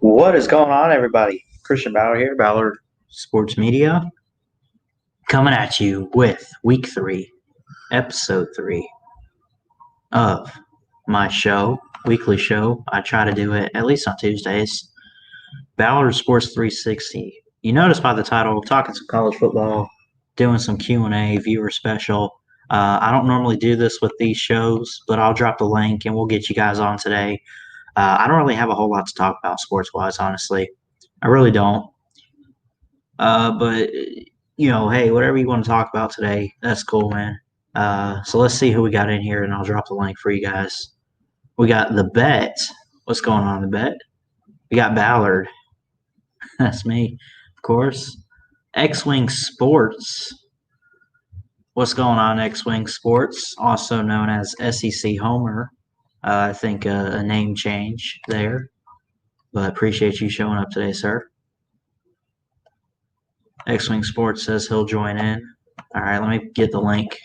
What is going on, everybody? Christian Ballard here, Ballard Sports Media, coming at you with Week 3, Episode 3 of my show, weekly show. I try to do it at least on Tuesdays. Ballard Sports 360. You notice by the title, talking some college football, doing some Q&A, viewer special. I don't normally do this with these shows, but I'll drop the link and we'll get you guys on today. I don't really have a whole lot to talk about sports-wise, honestly. I really don't. But, hey, whatever you want to talk about today, that's cool, man. So let's see who we got in here, and I'll drop the link for you guys. We got the Bet. What's going on in the Bet? We got Ballard. That's me, of course. X-Wing Sports. What's going on, X-Wing Sports, also known as SEC Homer. I think a name change there, but appreciate you showing up today, sir. X-Wing Sports says he'll join in. All right, let me get the link.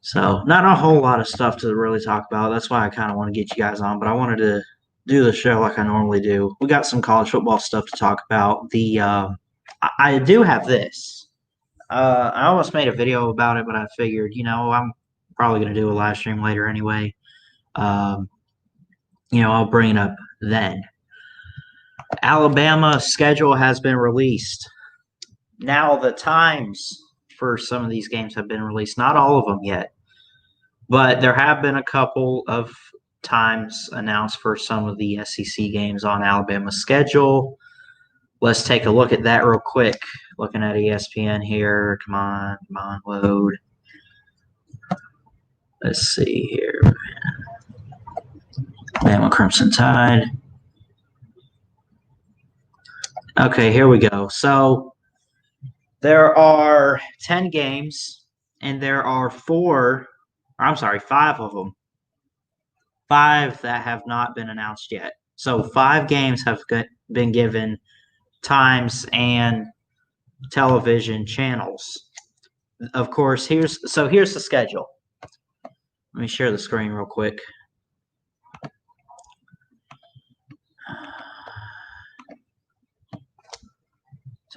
So not a whole lot of stuff to really talk about. That's why I kind of want to get you guys on, but I wanted to do the show like I normally do. We got some college football stuff to talk about. I do have this. I almost made a video about it, but I figured, I'm probably going to do a live stream later anyway. I'll bring it up then. Alabama schedule has been released. Now the times for some of these games have been released. Not all of them yet, but there have been a couple of times announced for some of the SEC games on Alabama's schedule. Let's take a look at that real quick. Looking at ESPN here. Come on, load. Let's see here. Alabama Crimson Tide. Okay, here we go. So there are 10 games, and there are 5 of them. 5 that have not been announced yet. So 5 games have been given times and television channels. Of course, here's the schedule. Let me share the screen real quick.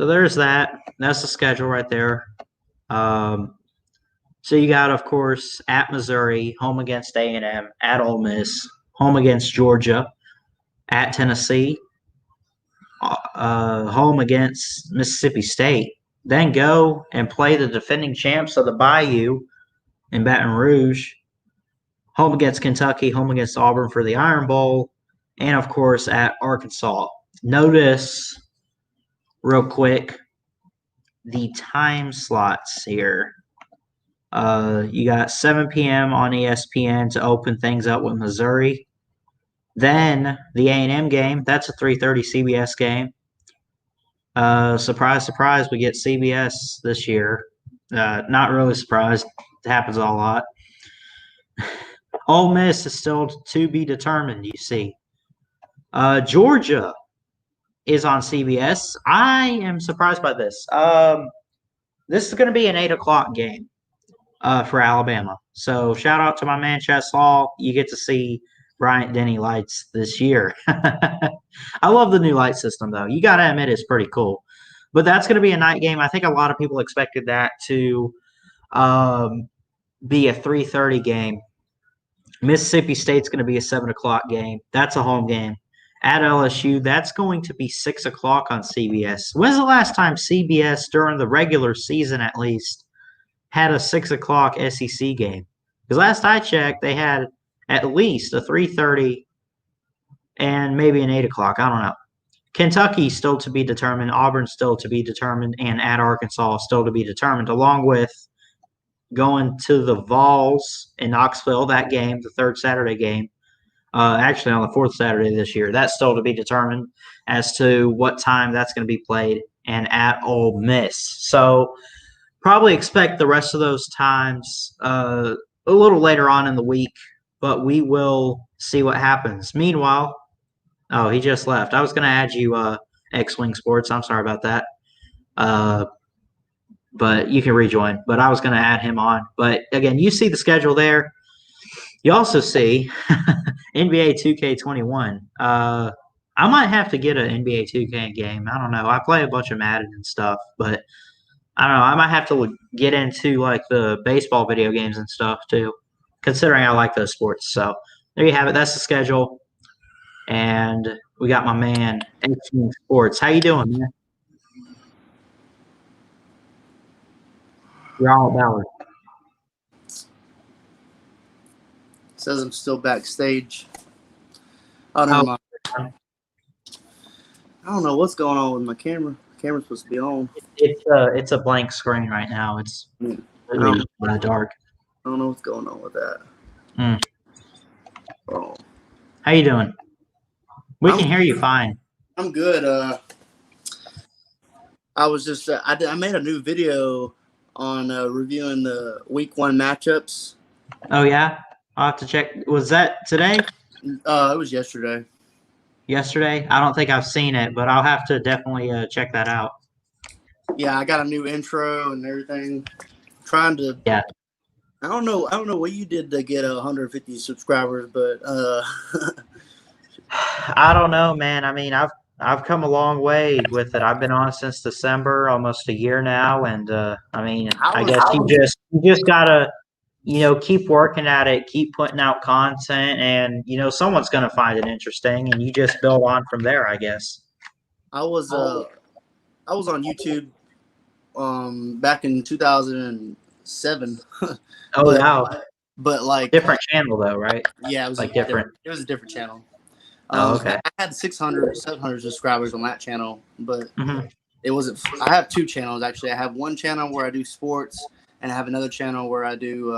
So there's that. That's the schedule right there. So you got, of course, at Missouri, home against A&M, at Ole Miss, home against Georgia, at Tennessee, home against Mississippi State. Then go and play the defending champs of the Bayou in Baton Rouge, home against Kentucky, home against Auburn for the Iron Bowl, and, of course, at Arkansas. Notice, real quick, the time slots here. You got 7 p.m. on ESPN to open things up with Missouri. Then the A&M game, that's a 3:30 CBS game. Surprise, surprise, we get CBS this year. Not really surprised. It happens a lot. Ole Miss is still to be determined, you see. Georgia is on CBS. I am surprised by this. This is going to be an 8 o'clock game for Alabama. So shout out to my man, Chess Law. You get to see Bryant Denny lights this year. I love the new light system, though. You got to admit it's pretty cool. But that's going to be a night game. I think a lot of people expected that to be a 3:30 game. Mississippi State's going to be a 7 o'clock game. That's a home game. At LSU, that's going to be 6 o'clock on CBS. When's the last time CBS, during the regular season at least, had a 6 o'clock SEC game? Because last I checked, they had at least a 3:30 and maybe an 8 o'clock. I don't know. Kentucky still to be determined. Auburn still to be determined. And at Arkansas still to be determined, along with going to the Vols in Knoxville, that game, the third Saturday game, actually on the fourth Saturday this year. That's still to be determined as to what time that's going to be played, and at Ole Miss. So probably expect the rest of those times a little later on in the week, but we will see what happens. Meanwhile, oh, he just left. I was going to add you X-Wing Sports. I'm sorry about that. But you can rejoin. But I was going to add him on. But again, you see the schedule there. You also see NBA 2K21. I might have to get an NBA 2K game. I don't know. I play a bunch of Madden and stuff, but I don't know. I might have to get into like the baseball video games and stuff too, considering I like those sports. So there you have it. That's the schedule. And we got my man, X-Wing Sports. How you doing, man? You're all Ballard. Says I'm still backstage. Oh, never mind. I don't know what's going on with my camera. The camera's supposed to be on. It's a blank screen right now. It's really dark. I don't know what's going on with that. Oh. How you doing? We can hear you fine. I'm good. I was just I made a new video on reviewing the week 1 matchups. Oh yeah, I'll have to check. Was that today? It was yesterday. Yesterday? I don't think I've seen it, but I'll have to definitely check that out. Yeah, I got a new intro and everything. Trying to. Yeah. I don't know what you did to get 150 subscribers, but I don't know, man. I mean, I've come a long way with it. I've been on since December, almost a year now, and I mean, I guess you just gotta, keep working at it, keep putting out content, and someone's gonna find it interesting, and you just build on from there, I guess. I was on YouTube back in 2007. Oh wow! But like different channel though, right? Yeah, it was like different. It was a different channel. Oh, okay. I had 600, 700 subscribers on that channel, but it wasn't. I have 2 channels actually. I have one channel where I do sports, and I have another channel where I do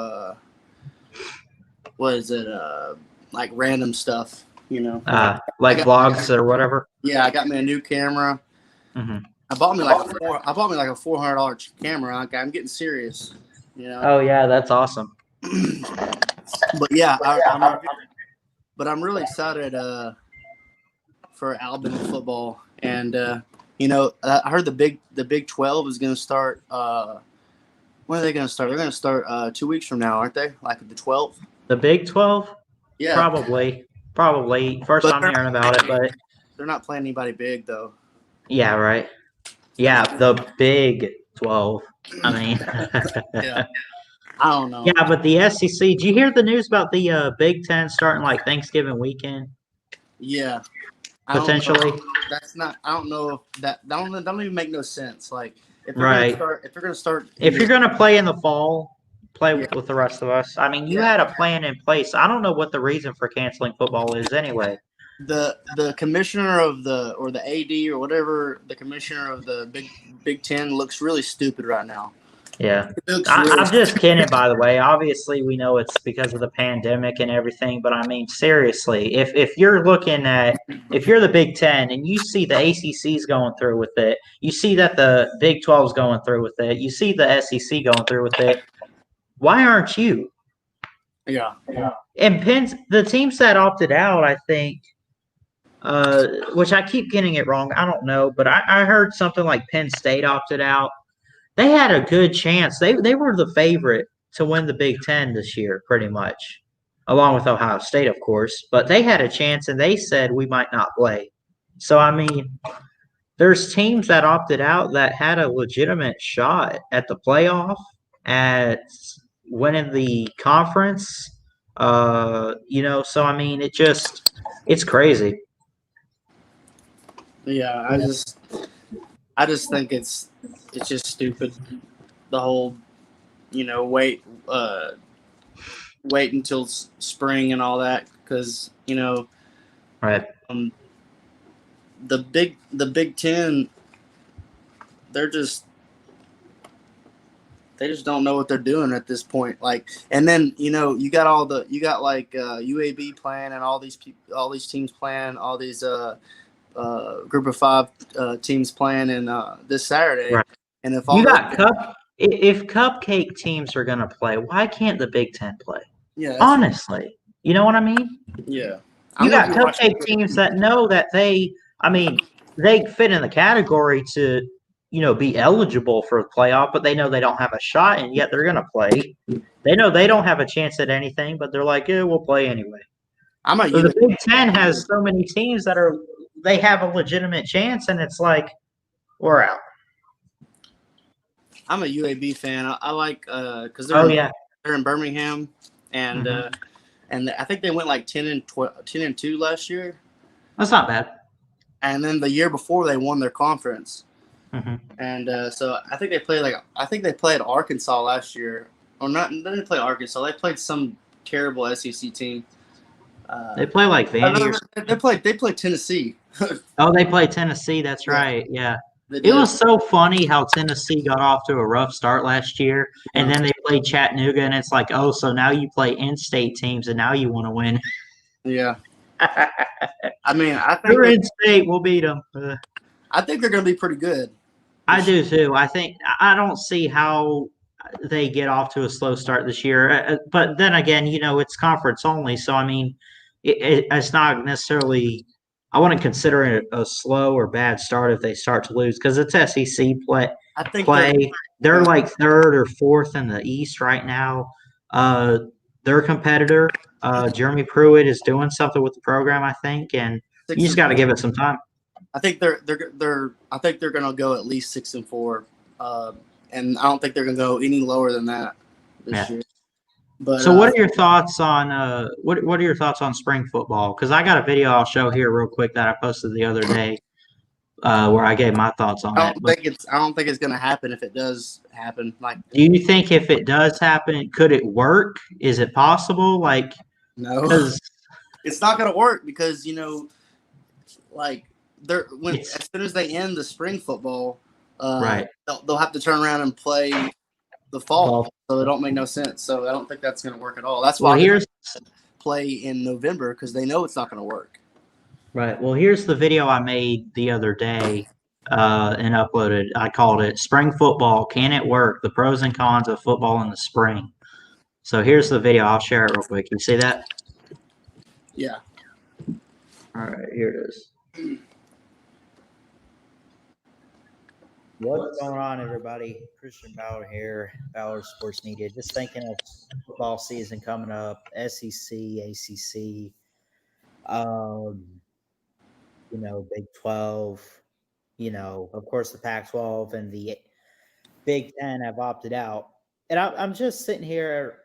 like random stuff, like vlogs or whatever. Yeah, I got me a new camera. I bought me like a $400 camera. I'm getting serious. Oh yeah, that's awesome. But yeah, I'm really excited for Alabama football, and I heard the Big 12 is going to start. When are they going to start? They're going to start 2 weeks from now, aren't they? Like the 12th. The Big 12? Yeah, probably. First I'm hearing about it, but they're not playing anybody big though. Yeah, right. Yeah, the Big 12. I mean, Yeah, I don't know. yeah, but the SEC. Did you hear the news about the Big Ten starting like Thanksgiving weekend Yeah, I don't know. potentially? That's not. I don't know if that don't even make no sense. Like Right. if they're gonna start in If this, you're gonna play in the fall, play yeah, with the rest of us. I mean, you yeah. had a plan in place. I don't know what the reason for canceling football is anyway. The commissioner of the or the AD or whatever the commissioner of the Big Ten looks really stupid right now. Yeah. It looks really I'm just kidding, by the way. Obviously, we know it's because of the pandemic and everything, but I mean, seriously, if you're looking at if you're the Big Ten and you see the ACC's going through with it, you see that the Big 12's going through with it, you see the SEC going through with it, why aren't you? yeah. And the teams that opted out, I think, which I keep getting it wrong, I don't know, but I heard something like Penn State opted out. They had a good chance. They were the favorite to win the Big Ten this year, pretty much, along with Ohio State, of course. But they had a chance, and they said we might not play. So I mean, there's teams that opted out that had a legitimate shot at the playoff, at winning the conference. So I mean, it's crazy. Yeah, I just think it's just stupid. The whole wait until spring and all that because Right. um, the Big Ten they're just they just don't know what they're doing at this point. Like, and then you got like UAB playing and all these teams playing, all these group of five teams playing in this Saturday. Right. And if all You those, got if cupcake teams are gonna play, why can't the Big Ten play? yeah, Honestly, you know what I mean? yeah, You I'm gonna got be watching. cupcake teams that know that I mean, they fit in the category to, be eligible for a playoff, but they know they don't have a shot, and yet they're gonna play. They know they don't have a chance at anything, but they're like, yeah, we'll play anyway. I'm a So the UAB. Big Ten has so many teams that they have a legitimate chance, and it's like we're out. I'm a UAB fan. I like because Oh yeah. they're in Birmingham, and Mhm. and I think they went like 10-2 last year, That's not bad. and then the year before they won their conference, Hmm. and so I think they played Arkansas last year, or not? They didn't play Arkansas. They played some terrible SEC team. They play like Vandy or They played Tennessee. Oh, they play Tennessee. That's Yeah, right. Yeah. they It did. was so funny how Tennessee got off to a rough start last year, and Yeah, then they played Chattanooga, and it's like, oh, so now you play in-state teams, and now you want to win. yeah. I mean, You're in-state, we'll beat them. I think they're going to be pretty good. I do too. I don't see how they get off to a slow start this year. But then again, it's conference only, so I mean, it's not necessarily. I wouldn't consider it a slow or bad start if they start to lose because it's SEC play. I think Play. They're yeah. like third or fourth in the East right now. Uh, their competitor, Jeremy Pruitt, is doing something with the program, I think, and you just got to give it some time. I think I think they're going to go at least 6-4, and I don't think they're going to go any lower than that this year. But so, what are your thoughts on what are your thoughts on spring football? Because I got a video I'll show here real quick that I posted the other day where I gave my thoughts on it. But I don't think it's going to happen if it does happen. Like, do you think if it does happen, could it work? Is it possible? Like, no, because it's not going to work because like as soon as they end the spring football, right. they'll have to turn around and play the fall, so it don't make no sense. So I don't think that's going to work at all. That's why here's play in November because they know it's not going to work. right. Well, here's the video I made the other day and uploaded. I called it "Spring Football: Can It Work? The Pros and Cons of Football in the Spring." So here's the video. I'll share it real quick. You see that? Yeah. All right, here it is. What's going on, everybody? Christian Ballard here, Ballard Sports Media. Just thinking of football season coming up, SEC, ACC, Big 12. Of course, the Pac-12 and the Big Ten have opted out. And I'm just sitting here,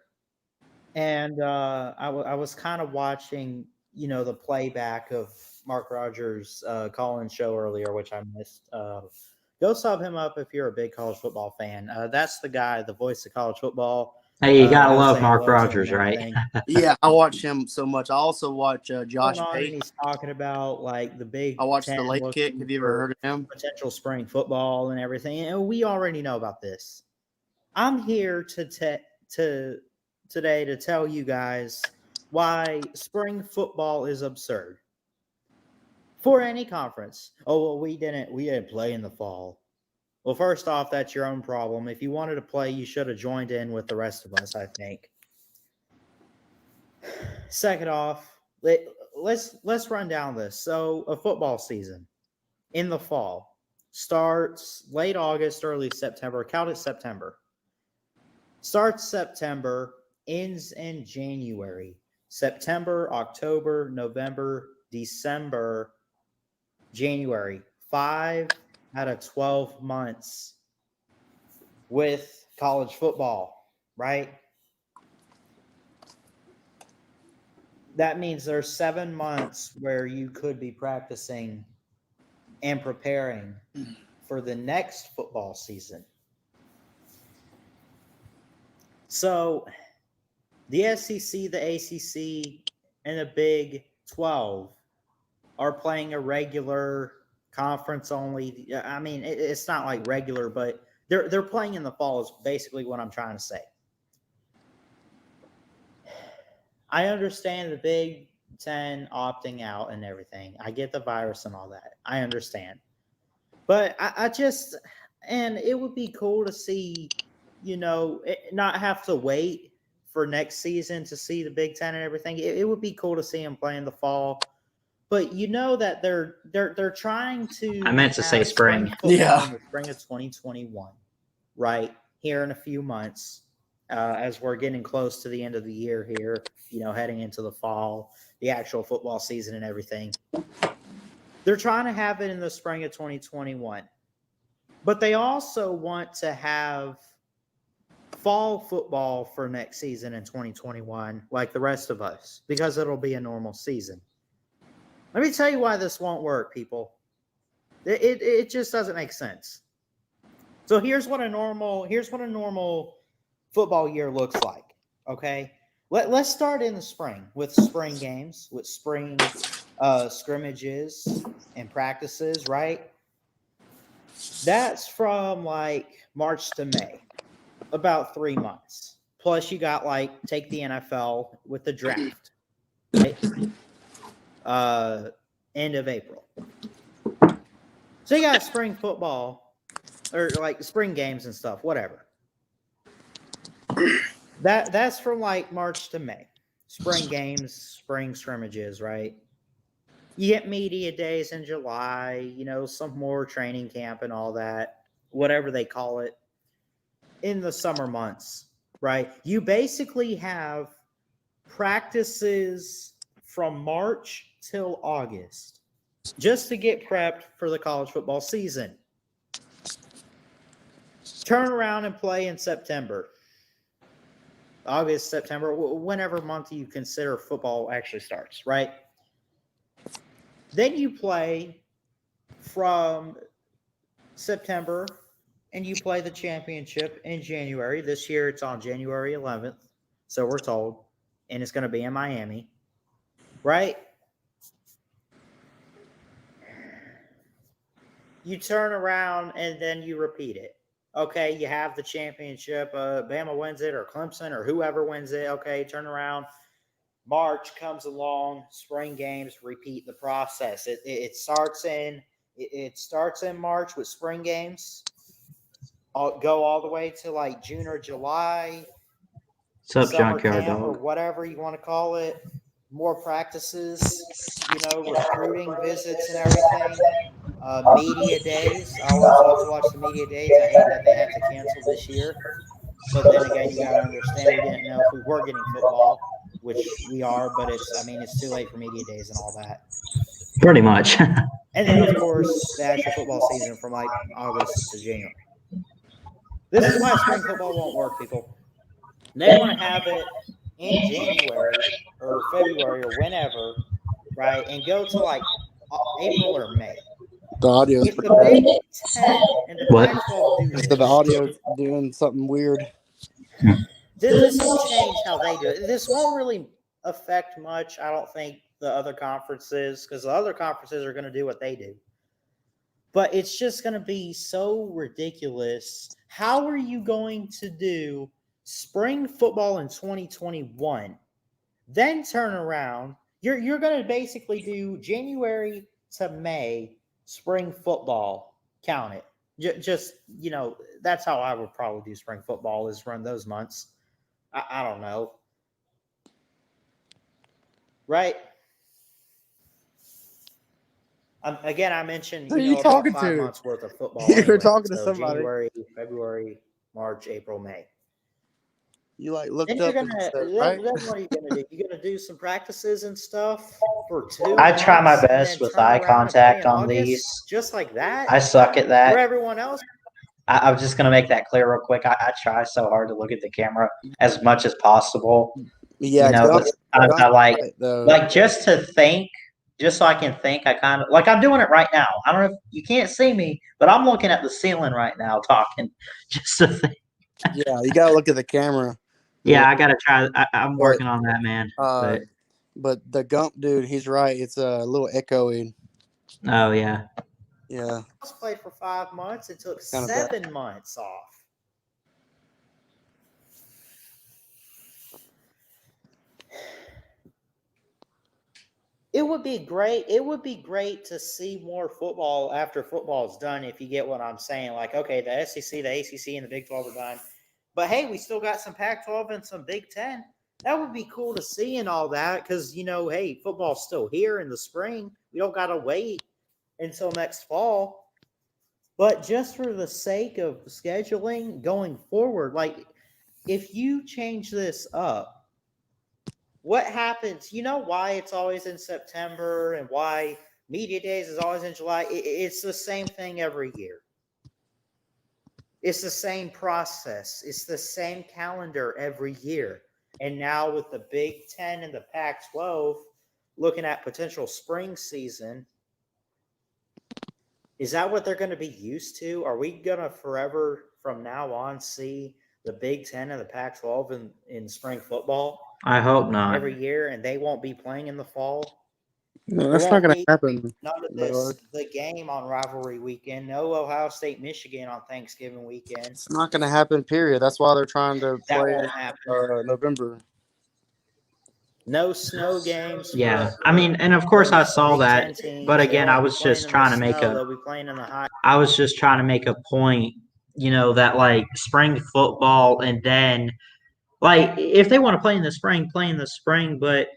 and I was kind of watching, the playback of Mark Rogers' call-in show earlier, which I missed. Go sub him up if you're a big college football fan. That's the guy, the voice of college football. Hey, you gotta Go love say Mark hello to him Rogers, and right? everything. Yeah, I watch him so much. I also watch Josh Going on, and Pate. he's talking about like the Big I watch Ten the late kick. looking Have you ever for heard of him? potential spring football and everything, and we already know about this. I'm here today to tell you guys why spring football is absurd for any conference. Oh well, we didn't play in the fall. Well, first off, that's your own problem. If you wanted to play, you should have joined in with the rest of us, I think. Second off, let's run down this. So, a football season in the fall starts late August, early September. Count it September. Starts September, ends in January. September, October, November, December, January. 5 out of 12 months with college football, right? That means there's 7 months where you could be practicing and preparing for the next football season. So the SEC, the ACC, and the Big 12 are playing a regular conference only. I mean, it's not like regular, but they're playing in the fall is basically what I'm trying to say. I understand the Big Ten opting out and everything. I get the virus and all that. I understand. But I just, and it would be cool to see, not have to wait for next season to see the Big Ten and everything. It would be cool to see them play in the fall. But that they're trying to. I meant to say spring. Yeah. In the spring of 2021, right here in a few months, as we're getting close to the end of the year here. Heading into the fall, the actual football season and everything. They're trying to have it in the spring of 2021, but they also want to have fall football for next season in 2021, like the rest of us, because it'll be a normal season. Let me tell you why this won't work, people. It just doesn't make sense. So here's what a normal football year looks like. Okay, let's start in the spring with spring games, with spring scrimmages and practices. Right, that's from like March to May, about 3 months. Plus, you got take the NFL with the draft. Right? End of April. So you got spring football or spring games and stuff, whatever. That's from March to May. Spring games, spring scrimmages, right? You get media days in July, some more training camp and all that, whatever they call it, in the summer months, right? You basically have practices from March till August just to get prepped for the college football season. Turn around and play in September. August, September, whenever month you consider football actually starts, right? Then you play from September and you play the championship in January. This year it's on January 11th, so we're told, and it's going to be in Miami, right? You turn around and then you repeat it. Okay, you have the championship. Bama wins it, or Clemson, or whoever wins it. Okay, turn around. March comes along. Spring games. Repeat the process. It starts in March with spring games. Go all the way to June or July. What's up, Summer Junkyard camp or Dog? whatever you want to call it. More practices. Recruiting visits and everything. Media days. I always love to watch the media days. I hate that they had to cancel this year. But then again, you got to understand we didn't know if we were getting football, which we are, but it's too late for media days and all that. Pretty much. And then, of course, the actual football season from like August to January. This is why spring football won't work, people. They want to have it in January or February or whenever, right? And go to like April or May. The audio is If pretty the bad. Big Ten and the What? Pac-12 do So the this, audio's doing something weird. this will change how they do it. This won't really affect much, I don't think, the other conferences, because the other conferences are going to do what they do. But it's just going to be so ridiculous. How are you going to do spring football in 2021, then turn around? You're going to basically do January to May spring football. Count it. Just, that's how I would probably do spring football, is run those months. I don't know. Right? Again, I mentioned Who are you about talking 5 to? months worth of football. You're anyway. talking to So somebody. January, February, March, April, May. You like looked Then up you're and gonna. said, Then, right? then what are you gonna do? You're gonna do some practices and stuff for 2 I try my months and best then with turn eye around and play contact in on August, these. just like that. I suck at that. Where everyone else. I'm just going to make that clear real quick. I try so hard to look at the camera as much as possible. Yeah, But sometimes I like just to think, just so I can think. I kind of like I'm doing it right now. I don't know if you can't see me, but I'm looking at the ceiling right now talking just to think. Yeah, you gotta look at the camera. Yeah, I got to try. I'm working on that, man. But the Gump dude, he's right. It's a little echoey. Oh, yeah. Yeah. Played for 5 months and took Kinda 7 months off. It would be great. It would be great to see more football after football is done, if you get what I'm saying. Like, okay, the SEC, the ACC, and the Big 12 are done. But, hey, we still got some Pac-12 and some Big 10. That would be cool to see and all that because, hey, football's still here in the spring. We don't got to wait until next fall. But just for the sake of scheduling going forward, like, if you change this up, what happens? You know why it's always in September and why media days is always in July? It's the same thing every year. It's the same process. It's the same calendar every year. And now with the Big Ten and the Pac-12 looking at potential spring season, is that what they're going to be used to? Are we going to forever from now on see the Big Ten and the Pac-12 in spring football? I hope not. Every year, and they won't be playing in the fall? No, that's not going to happen. None of this, the game on rivalry weekend. No Ohio State, Michigan on Thanksgiving weekend. It's not going to happen, period. That's why they're trying to play in November. No snow games. Yeah, I mean, and of course I saw that, but again, I was just trying to make they'll be playing in the high. I was just trying to make a point, that like spring football, and then like if they want to play in the spring, play in the spring, but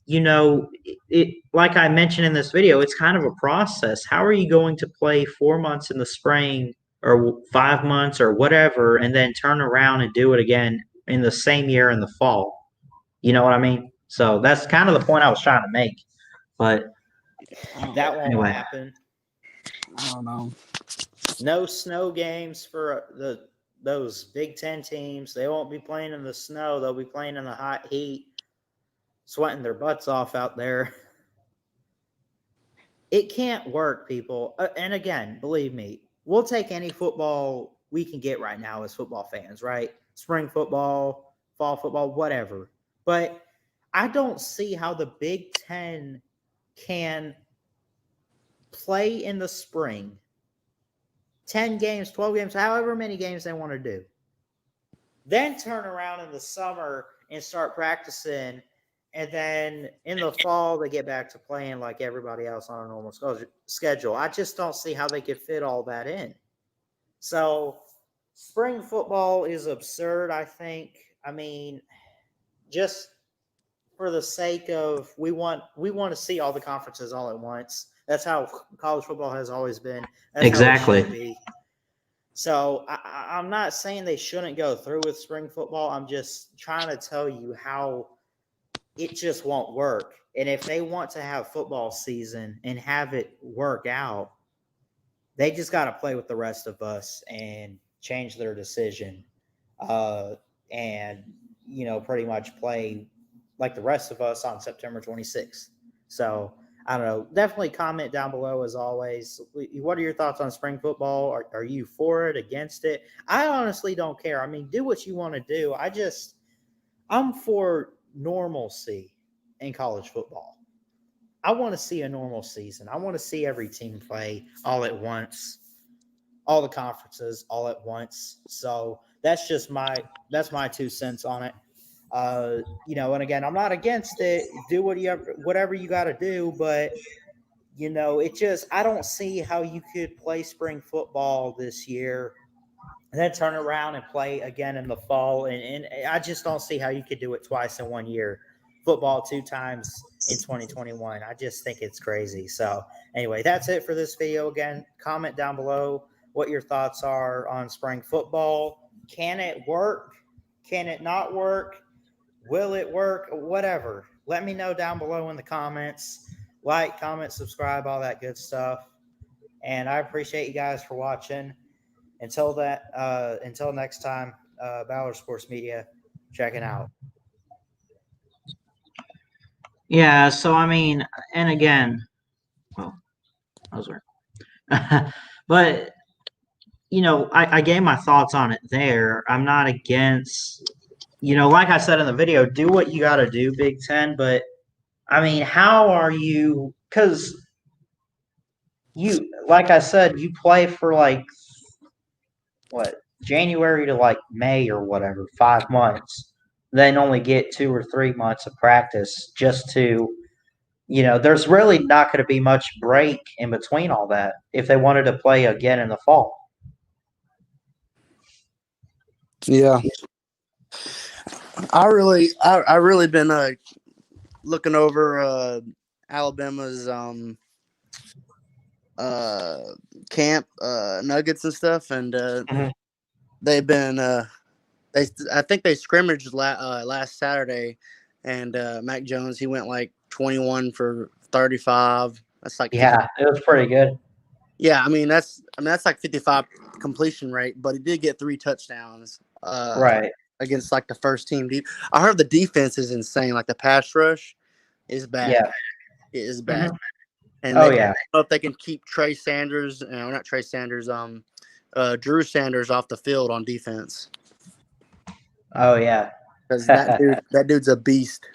it like I mentioned in this video, it's kind of a process. How are you going to play 4 months in the spring or 5 months or whatever, and then turn around and do it again in the same year in the fall? You know what I mean? So that's kind of the point I was trying to make. But that won't happen. I don't know. No snow games for those Big Ten teams. They won't be playing in the snow. They'll be playing in the hot heat, sweating their butts off out there. It can't work, people. And again, believe me, we'll take any football we can get right now as football fans, right? Spring football, fall football, whatever. But I don't see how the Big Ten can play in the spring 10 games, 12 games, however many games they want to do. Then turn around in the summer and start practicing. And then in the fall, they get back to playing like everybody else on a normal schedule. I just don't see how they could fit all that in. So spring football is absurd, I think. I mean, just for the sake of we want to see all the conferences all at once. That's how college football has always been. That's exactly. how it should be. So I'm not saying they shouldn't go through with spring football. I'm just trying to tell you how it just won't work. And if they want to have football season and have it work out, they just got to play with the rest of us and change their decision. And, pretty much play like the rest of us on September 26th. So, I don't know. Definitely comment down below as always. What are your thoughts on spring football? Are you for it, against it? I honestly don't care. I mean, do what you want to do. I'm for normalcy in college football. I want to see a normal season. I want to see every team play all at once, all the conferences all at once. So that's my 2 cents on it. And again, I'm not against it. Do whatever you got to do, but I don't see how you could play spring football this year and then turn around and play again in the fall. And I just don't see how you could do it twice in 1 year. Football 2 times in 2021. I just think it's crazy. So anyway, that's it for this video. Again, comment down below what your thoughts are on spring football. Can it work? Can it not work? Will it work? Whatever. Let me know down below in the comments. Like, comment, subscribe, all that good stuff. And I appreciate you guys for watching. Until next time, Ballard Sports Media, checking out. Yeah, so I mean, and again, well, that was weird. But I gave my thoughts on it there. I'm not against, like I said in the video, do what you got to do, Big Ten. But I mean, how are you? Because like I said, you play for like what, January to like May or whatever, 5 months. Then only get 2 or 3 months of practice just to, there's really not going to be much break in between all that if they wanted to play again in the fall. Yeah. I really been looking over Alabama's camp Nuggets and stuff, and they've been I think they scrimmaged last Saturday, and Mac Jones, he went like 21 for 35. That's like it was pretty good. Yeah, I mean that's like 55 completion rate, but he did get 3 touchdowns. Right. Against like the first team. I heard the defense is insane. Like the pass rush is bad. Yeah. It is bad. Mm-hmm. And I don't know if they can keep Trey Sanders, not Trey Sanders, Drew Sanders off the field on defense. Oh yeah. Because that dude's a beast.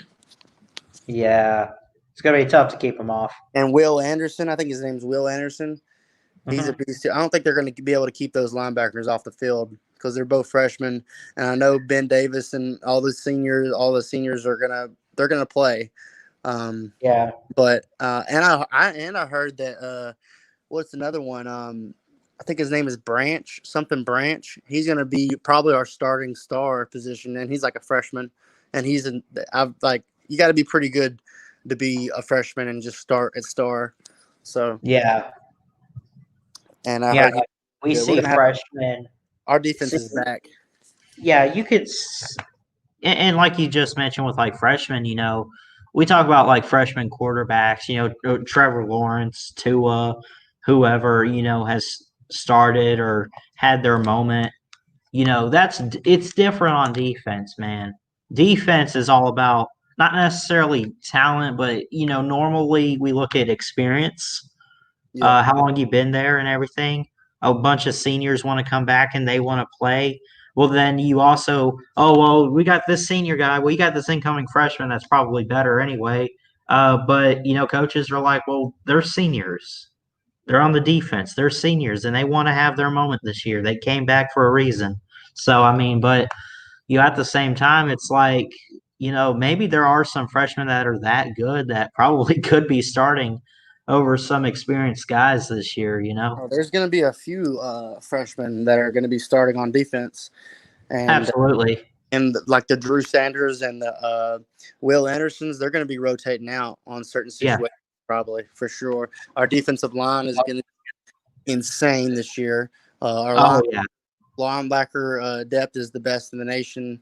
Yeah. It's gonna be tough to keep him off. And Will Anderson, I think his name's Will Anderson. He's a beast too. I don't think they're going to be able to keep those linebackers off the field because they're both freshmen. And I know Ben Davis and all the seniors are gonna play. Yeah. But and I heard that what's another one? I think his name is Branch. He's gonna be probably our starting star position, and he's like a freshman. And you got to be pretty good to be a freshman and just start at star. So yeah. And I heard we see freshmen. Our defense is back. Yeah, you could, and like you just mentioned with like freshmen, we talk about like freshman quarterbacks, Trevor Lawrence, Tua, whoever, has started or had their moment. It's different on defense, man. Defense is all about not necessarily talent, but normally we look at experience. Yeah. How long you've been there and everything. A bunch of seniors want to come back and they want to play. Well, then you also, we got this senior guy. We got this incoming freshman that's probably better anyway. But coaches are like, well, they're seniors. They're on the defense. They're seniors, and they want to have their moment this year. They came back for a reason. So, I mean, but at the same time, it's like, maybe there are some freshmen that are that good that probably could be starting over some experienced guys this year, There's going to be a few freshmen that are going to be starting on defense. And absolutely. And like the Drew Sanders and the Will Andersons, they're going to be rotating out on certain situations, probably, for sure. Our defensive line is going to be insane this year. Our linebacker depth is the best in the nation.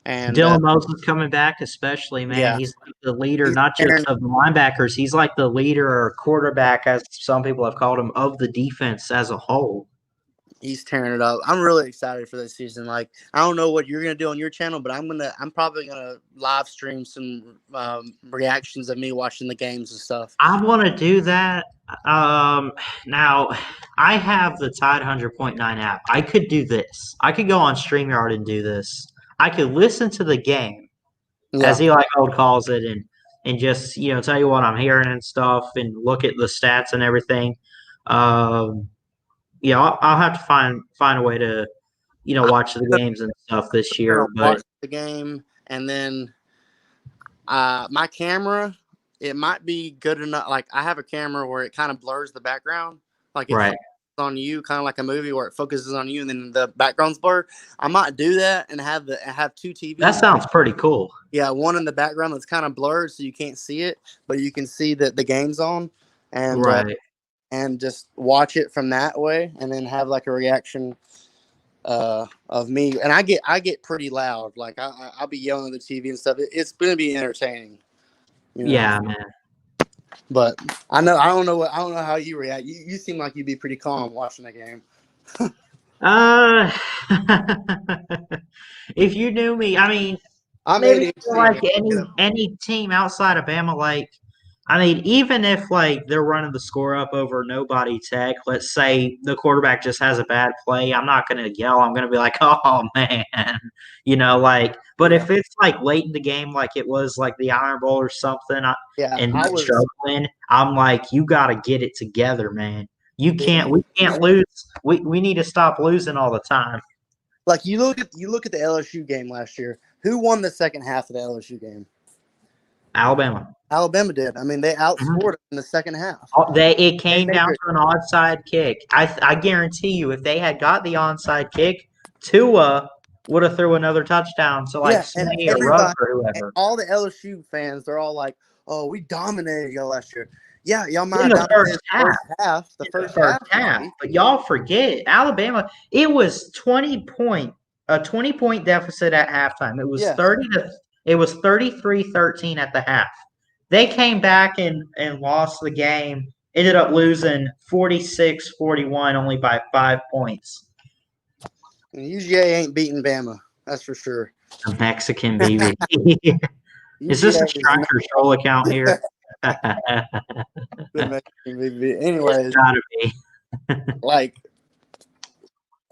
And Dylan Moses coming back, especially, man. Yeah. He's like the leader, He's not just tearing- of the linebackers. He's like the leader or quarterback, as some people have called him, of the defense as a whole. he's tearing it up. I'm really excited for this season. Like, I don't know what you're gonna do on your channel, but I'm probably gonna live stream some reactions of me watching the games and stuff. I want to do that. Now, I have the Tide 100.9 app. I could do this. I could go on StreamYard and do this. I could listen to the game, as Eli Gold calls it, and just tell you what I'm hearing and stuff, and look at the stats and everything. I'll have to find a way to watch the games and stuff this year. But watch the game, and then my camera, it might be good enough. Like, I have a camera where it kind of blurs the background, like it focuses on you, kind of like a movie where it focuses on you and then the background's blurred. I might do that and have two TVs. That sounds pretty cool. Yeah, one in the background that's kind of blurred so you can't see it, but you can see that the game's on, and and just watch it from that way, and then have like a reaction of me. And I get pretty loud. Like, I'll be yelling at the TV and stuff. It's going to be entertaining. Yeah, man. But I don't know how you react. You seem like you'd be pretty calm watching the game. If you knew me, I mean, maybe like any team outside of Bama, like, I mean, even if like they're running the score up over nobody tech, let's say the quarterback just has a bad play, I'm not going to yell. I'm going to be like, oh man, but if it's like late in the game, like it was like the Iron Bowl or something, and they're struggling, I'm like, you got to get it together, man. We can't lose. We need to stop losing all the time. Like, you look at the LSU game last year. Who won the second half of the LSU game? Alabama. Alabama did. I mean, they outscored it in the second half. It came down to an onside kick. I guarantee you, if they had got the onside kick, Tua would have threw another touchdown. So Slay or Rudd or whoever. All the LSU fans, they're all like, "Oh, we dominated y'all last year." Yeah, y'all might have have the first half. But y'all forget, Alabama. It was a 20-point deficit at halftime. It was 33-13 at the half. They came back and lost the game. Ended up losing 46-41, only by 5 points. UGA ain't beating Bama, that's for sure. A Mexican baby. Is this a strike or troll account here? Anyways, gotta be. Like,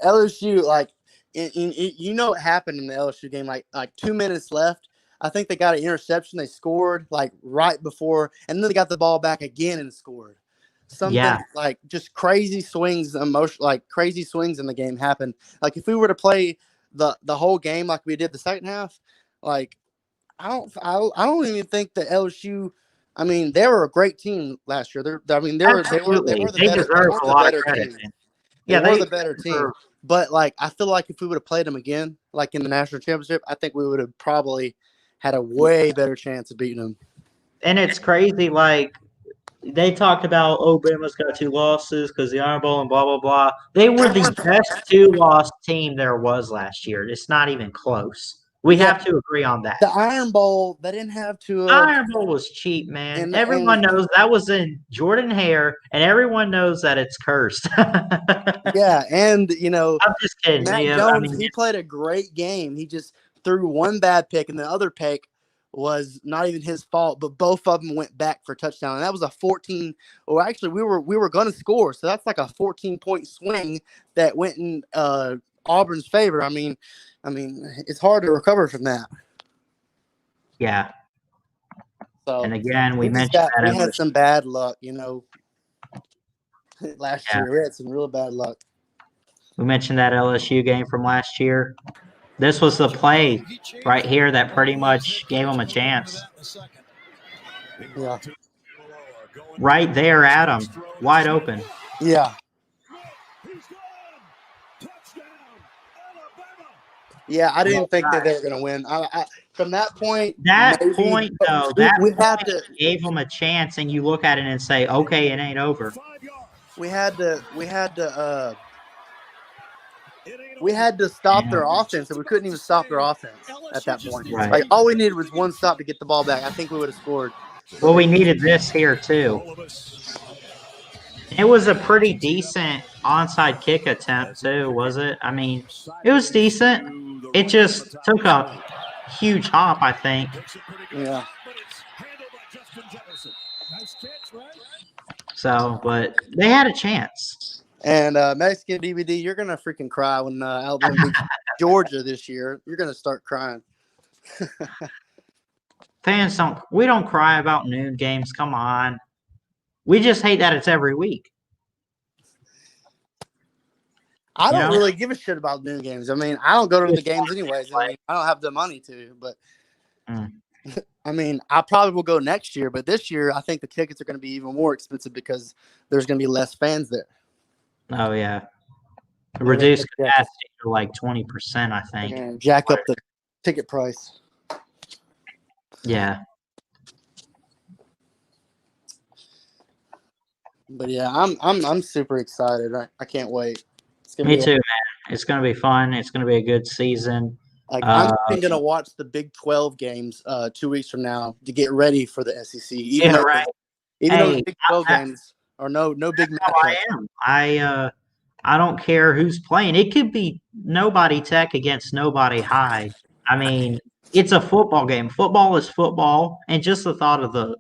LSU, like, what happened in the LSU game? Like 2 minutes left. I think they got an interception. They scored like right before, and then they got the ball back again and scored. Something like just crazy swings, crazy swings in the game happened. Like, if we were to play the whole game like we did the second half, like, I don't even think the LSU. I mean, they were a great team last year. They were the better team. Yeah, they were the better team. But like, I feel like if we would have played them again, like in the national championship, I think we would have probably had a way better chance of beating them. And it's crazy, like, they talked about, Bama's got 2 losses because the Iron Bowl and blah, blah, blah. They were the best 2-loss team there was last year. It's not even close. We have to agree on that. The Iron Bowl, they didn't have to. Iron Bowl was cheap, man. Everyone knows that was in Jordan Hare, and everyone knows that it's cursed. Yeah, and, I'm just kidding. Matt Jones, he played a great game. He just threw one bad pick, and the other pick was not even his fault, but both of them went back for touchdown. And that was a 14. Well, actually, we were going to score, so that's like a 14-point swing that went in Auburn's favor. I mean, it's hard to recover from that. Yeah. So, and again, we mentioned that we had some bad luck, last year. We had some real bad luck. We mentioned that LSU game from last year. This was the play right here that pretty much gave them a chance. Yeah. Right there at him, wide open. Yeah. Yeah, I didn't think that they were going to win. From that point, gave them a chance, and you look at it and say, "Okay, it ain't over." We had to we had to stop Yeah. their offense, and we couldn't even stop their offense at that point. Right. Like all we needed was one stop to get the ball back. I think we would have scored. Well, we needed this here too. It was a pretty decent onside kick attempt too, was it? I mean, it was decent. It just took a huge hop, I think. Yeah. So, but they had a chance. And Mexican DVD, you're gonna freaking cry when Alabama beats Georgia this year. You're gonna start crying. Fans we don't cry about noon games. Come on. We just hate that it's every week. I You don't know? really give a shit about noon games. I mean, I don't go to the games anyways. I mean, I don't have the money to, but I mean, I probably will go next year. But this year, I think the tickets are going to be even more expensive because there's going to be less fans there. Oh yeah. Reduced capacity to like 20%, I think. And jack up the ticket price. Yeah. But yeah, I'm super excited. I can't wait. It's gonna Me be too, man. It's gonna be fun. It's gonna be a good season. Like I'm even gonna watch the Big 12 games 2 weeks from now to get ready for the SEC. Even though the Big 12 games are no big matchup. I am. I don't care who's playing. It could be nobody Tech against nobody High. I mean, it's a football game. Football is football, and just the thought of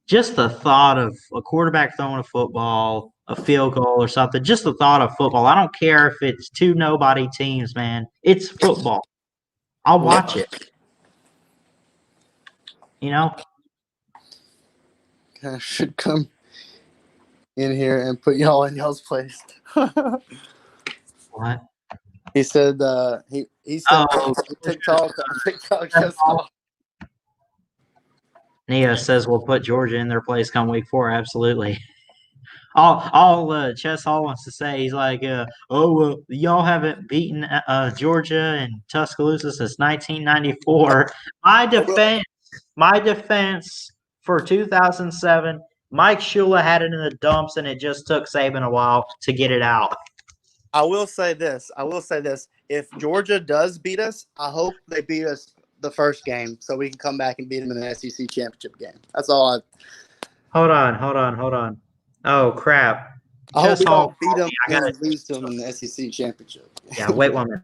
just the thought of a quarterback throwing a football, a field goal or something, just the thought of football. I don't care if it's two nobody teams, man. It's football. I'll watch it. You know? I should come in here and put y'all in y'all's place. What? He said he said TikTok just off. Nia says we'll put Georgia in their place come week 4. Absolutely. All Chess Hall wants to say, he's like, y'all haven't beaten Georgia and Tuscaloosa since 1994. My defense for 2007, Mike Shula had it in the dumps, and it just took Saban a while to get it out. I will say this. If Georgia does beat us, I hope they beat us the first game so we can come back and beat them in the SEC championship game. That's all. Hold on. Oh, crap. I hope we don't beat them and lose to them in the SEC championship. Yeah, wait 1 minute.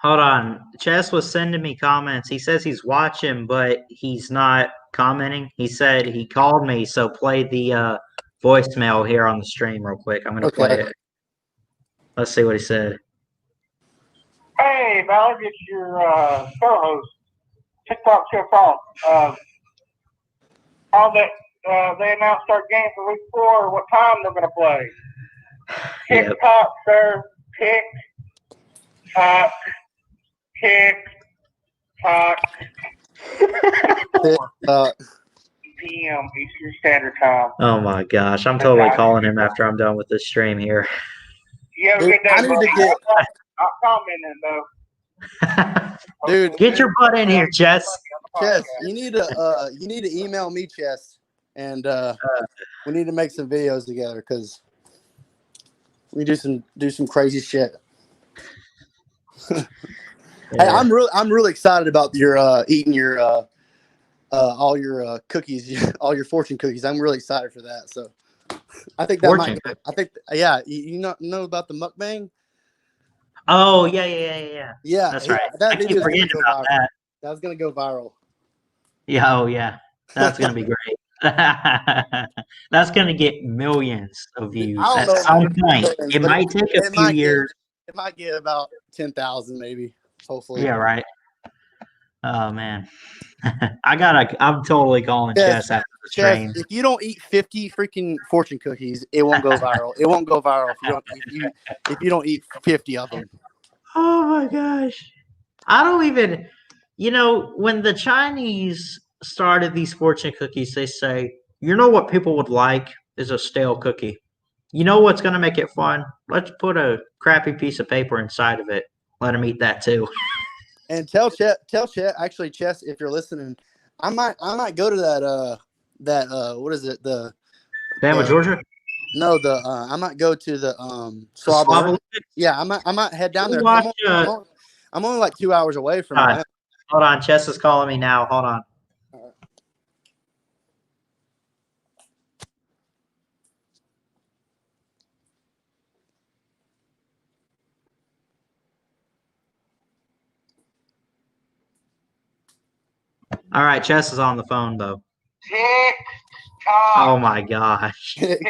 Hold on. Chess was sending me comments. He says he's watching, but he's not commenting. He said he called me, so play the voicemail here on the stream real quick. I'm going to play it. Let's see what he said. Hey, Ballard, it's your co-host. TikTok your phone. They announced our game for week 4, what time they're going to play. TikTok, sir. TikTok. PM Eastern Standard Time. Oh my gosh, I'm totally calling him after I'm done with this stream here. You have a good day. I need to get. I'm commenting though. Dude, get your butt in here, Chess. Chess, you need to email me, Chess, and we need to make some videos together because we do some crazy shit. Hey, I'm really excited about your eating your all your cookies, all your fortune cookies. I'm really excited for that. So I think that you know about the mukbang? Oh yeah. Yeah, that's right. That I keep forgetting about that. That was gonna go viral. Yeah, that's gonna be great. That's gonna get millions of views at some point. It might take a few years. It might get about 10,000 maybe. Hopefully. Yeah, right. Oh man. I'm totally calling Chess after the stream. If you don't eat 50 freaking fortune cookies, it won't go viral. It won't go viral if you don't eat 50 of them. Oh my gosh. I don't even, when the Chinese started these fortune cookies, they say, what people would like is a stale cookie. You know what's going to make it fun? Let's put a crappy piece of paper inside of it. Let them eat that too. And tell Chet, actually, Chess, if you're listening, I might go to that what is it? Bama, Georgia? No, I might go to the Swab. Yeah, I might head down there. Watch, I'm only like 2 hours away from Miami. Hold on, Chess is calling me now. Hold on. All right, Chess is on the phone though. Tick tock. Oh my gosh. Tick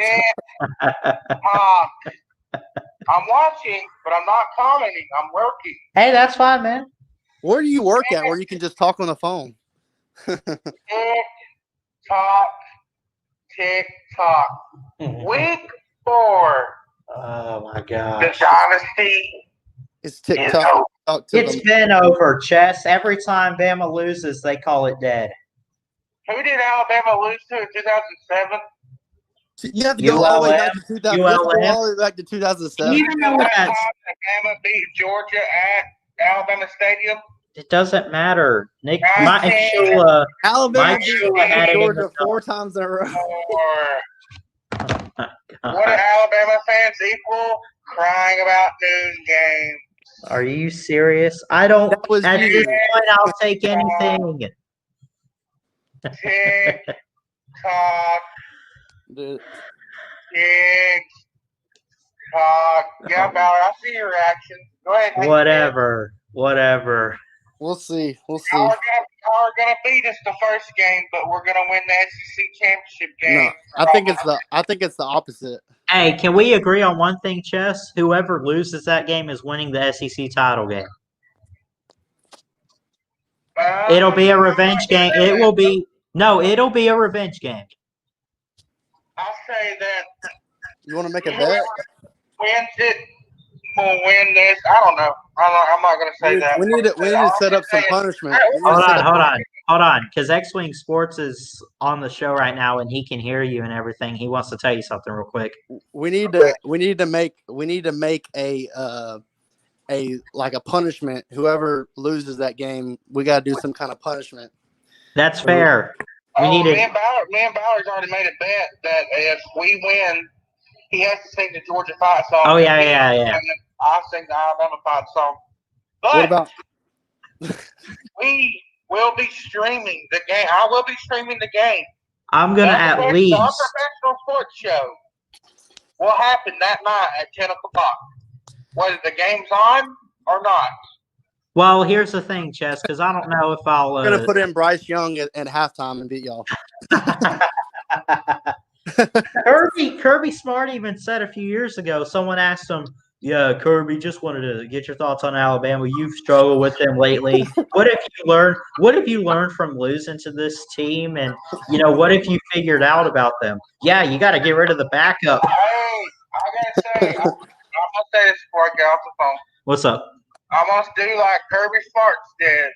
tock. I'm watching, but I'm not commenting. I'm working. Hey, that's fine, man. Where do you work at where you can just talk on the phone? Tick tock. Tick tock. Week 4. Oh my The gosh. dynasty It's is TikTok. over. Talk to It's them. been over, Chess. Every time Bama loses, they call it dead. Who did Alabama lose to in 2007? You have to go all the way back to 2000. Let's go ULM. all the way back to 2007. You even know what Last that time Alabama beat Georgia at Alabama Stadium. it doesn't matter. Nick I Mike can't- Shula. Alabama Mike beat Shula had it in Georgia the 4 times in a row. Or what do Alabama fans equal? Crying about noon games. Are you serious? I don't That was at you. this point I'll take anything. Tick tock. Dude, Tick tock. Yeah, Ballard, I see your reaction. Go ahead. take it. Whatever. we'll see. We'll see. Y'all are gonna beat us the first game, but we're gonna win the SEC championship game. No, I think it's the opposite. Hey, can we agree on one thing, Chess? Whoever loses that game is winning the SEC title game. It'll be a revenge game. It'll be a revenge game. I'll say that You want to make a bet? whoever wins it will win this. I don't know. I'm not gonna say that. We need to set up some punishment. We need to Hold set up- on, because X-Wing Sports is on the show right now and he can hear you and everything. He wants to tell you something real quick. We need to make a like a punishment. Whoever loses that game, we got to do some kind of punishment. That's fair. Me and Ballard's already made a bet that if we win, he has to sing the Georgia fight song. Oh, yeah. And I sing the Alabama fight song. But What about? we will be streaming the game. I will be streaming the game. I'm gonna The at least. unprofessional sports show will happen that night at 10 o'clock. Whether the game's on or not. Well, here's the thing, Chess, because I don't know if I'll. We're gonna put in Bryce Young at halftime and beat y'all. Kirby Smart even said a few years ago. Someone asked him, "Yeah, Kirby, just wanted to get your thoughts on Alabama. You've struggled with them lately. What have you learned from losing to this team? And what have you figured out about them? Yeah, you got to get rid of the backup." Hey, I gotta say, I'm gonna say this before I get off the phone. What's up? I'm gonna do like Kirby Smarts did.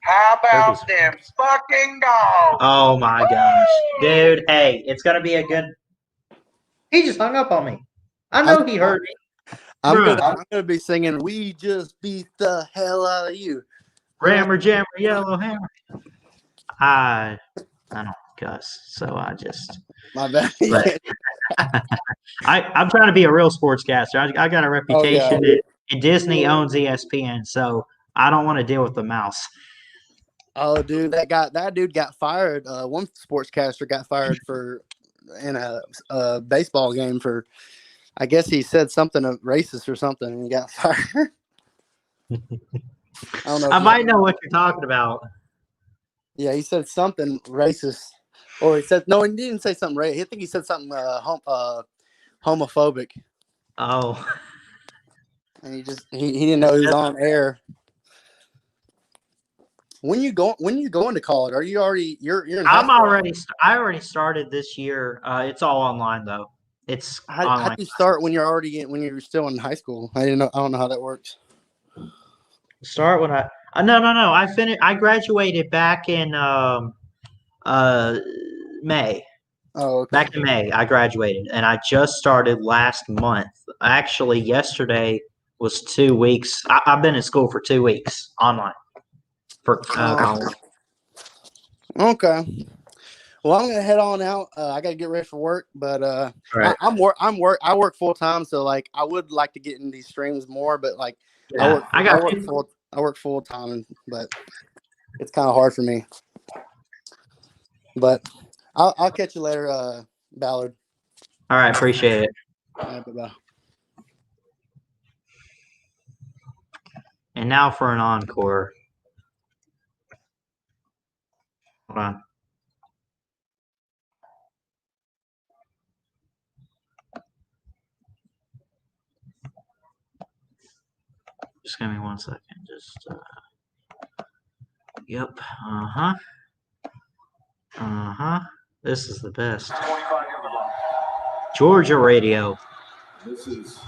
How about them fucking dogs? Oh my gosh, dude! Hey, it's gonna be a good. He just hung up on me. I know he heard me. I'm Bruh. gonna be singing. We just beat the hell out of you. Rammer, jammer, yellow hammer. I don't cuss, so I just. My bad. But I'm trying to be a real sportscaster. I got a reputation, and Disney owns ESPN, so I don't want to deal with the mouse. Oh, dude, that dude got fired. One sportscaster got fired in a baseball game for, I guess he said something racist or something, and he got fired. I don't know. I might know what you're talking about. Yeah, he said something racist, or he said no, he didn't say something racist. I think he said something homophobic, Oh, and he didn't know he was on air. When you going to college? Are you already? You're in high school? I already started this year. It's all online though. It's How online. do you start when you're still in high school? I don't know how that works. Start when no. I finished. I graduated back in May. Oh, okay. Back in May, I graduated, and I just started last month. Actually, yesterday was 2 weeks. I've been in school for 2 weeks online for college. Okay. Well, I'm gonna head on out. I gotta get ready for work, but All right. I work full time, so like I would like to get in these streams more, but like Yeah, I work full time, but it's kind of hard for me. But I'll catch you later, Ballard. All right, appreciate it. All right, bye-bye. And now for an encore. Hold on. Just give me 1 second. Just yep. This is the best. Georgia radio. This is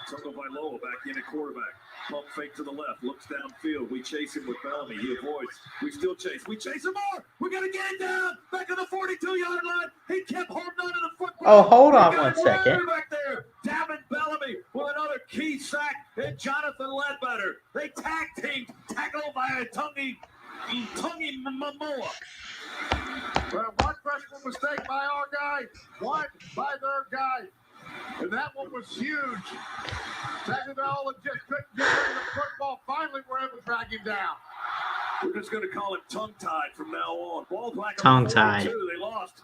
Tagovailoa back in at quarterback. Pump fake to the left, looks downfield. We chase him with Bellamy. He avoids. We still chase. We chase him more. We got to get it down. Back on the 42-yard line. He kept holding on to the football. Oh, hold on 1 second. Back there. Davin Bellamy with another key sack. And Jonathan Ledbetter. They tag teamed. Tackled by Tungi Momoa. Well, one freshman mistake by our guy. One by their guy. And that one was huge. Tagovailoa just couldn't get rid of the football. Finally, we're able to drag him down. We're just going to call it tongue-tied from now on. Ball back on the 42. They lost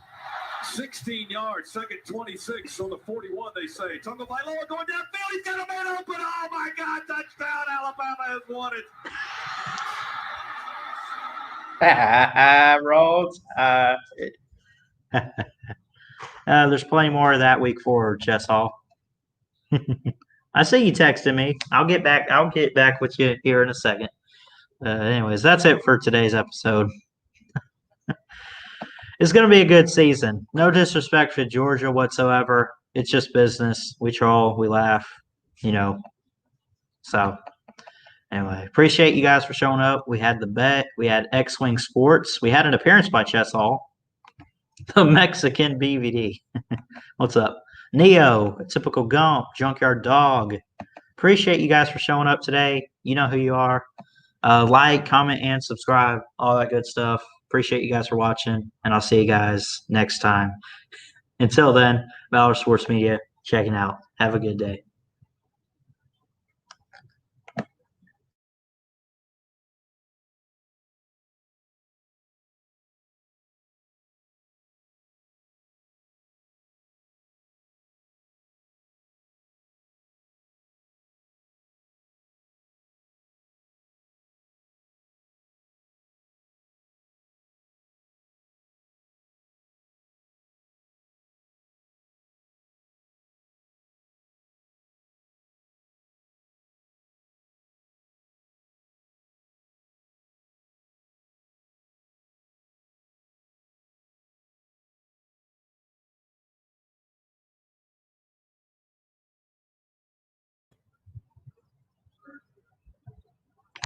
16 yards. Second 26 on the 41, they say. Tagovailoa going downfield. He's got a man open. Oh, my God. Touchdown. Alabama has won it. Roll Tide. There's plenty more of that week forward, Chess Hall. I see you texting me. I'll get back with you here in a second. Anyways, that's it for today's episode. It's going to be a good season. No disrespect for Georgia whatsoever. It's just business. We troll, we laugh, So, anyway, appreciate you guys for showing up. We had the bet. We had X-Wing Sports. We had an appearance by Chess Hall. The Mexican BVD. What's up? Neo, a typical Gump, Junkyard Dog. Appreciate you guys for showing up today. You know who you are. Like, comment, and subscribe. All that good stuff. Appreciate you guys for watching, and I'll see you guys next time. Until then, Ballard Sports Media checking out. Have a good day.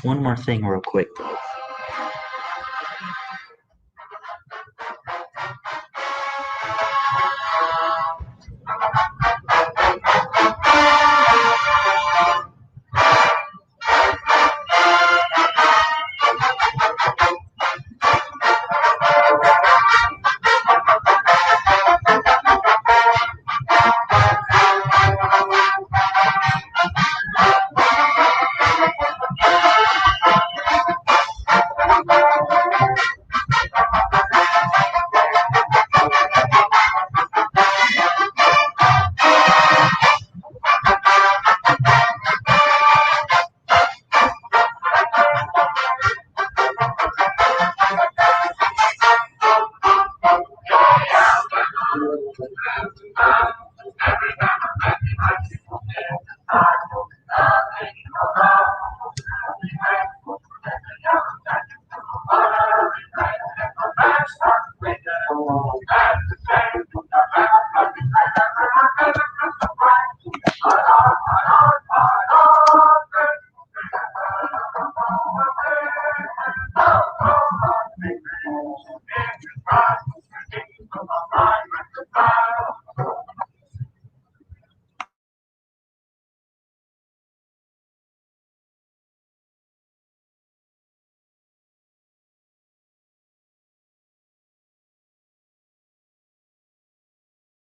One more thing real quick, though.